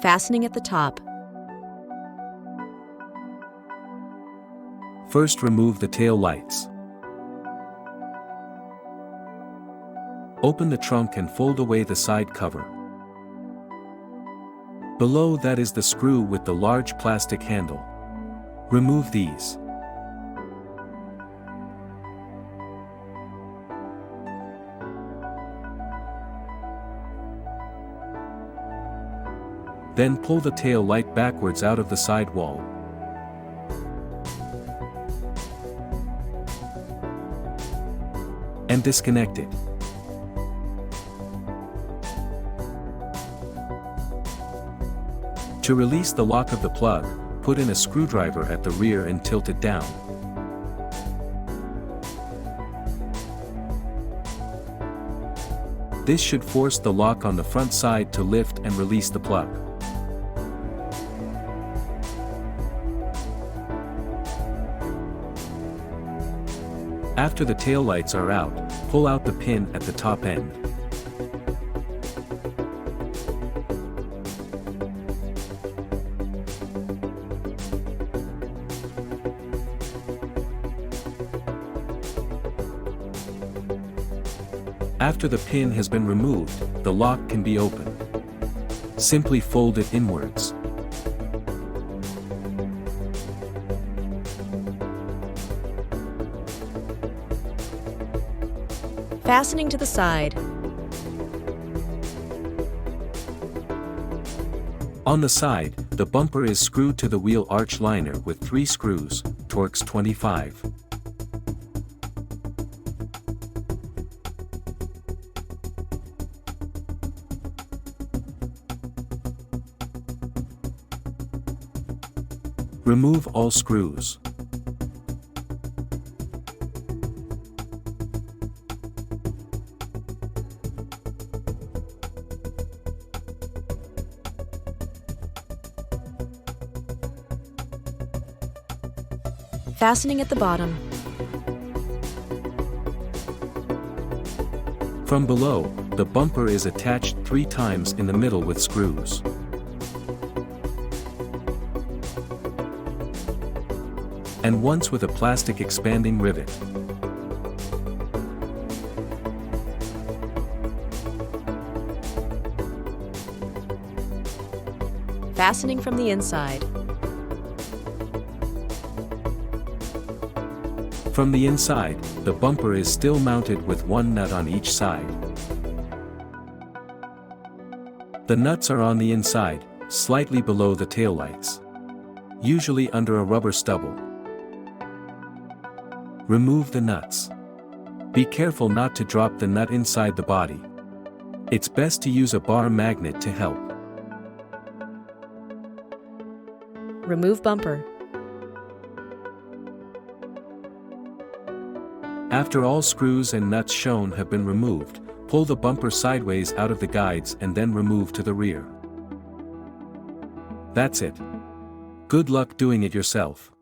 Fastening at the top. First, remove the tail lights. Open the trunk and fold away the side cover. Below that is the screw with the large plastic handle. Remove these. Then pull the tail light backwards out of the side wall. And disconnect it. To release the lock of the plug, put in a screwdriver at the rear and tilt it down. This should force the lock on the front side to lift and release the plug. After the taillights are out, pull out the pin at the top end. After the pin has been removed, the lock can be opened. Simply fold it inwards. Fastening to the side. On the side, the bumper is screwed to the wheel arch liner with 3 screws, Torx 25. Remove all screws. Fastening at the bottom. From below, the bumper is attached 3 times in the middle with screws. And once with a plastic expanding rivet. Fastening from the inside. From the inside, the bumper is still mounted with 1 nut on each side. The nuts are on the inside, slightly below the taillights. Usually under a rubber stubble. Remove the nuts. Be careful not to drop the nut inside the body. It's best to use a bar magnet to help. Remove bumper. After all screws and nuts shown have been removed, pull the bumper sideways out of the guides and then remove to the rear. That's it. Good luck doing it yourself.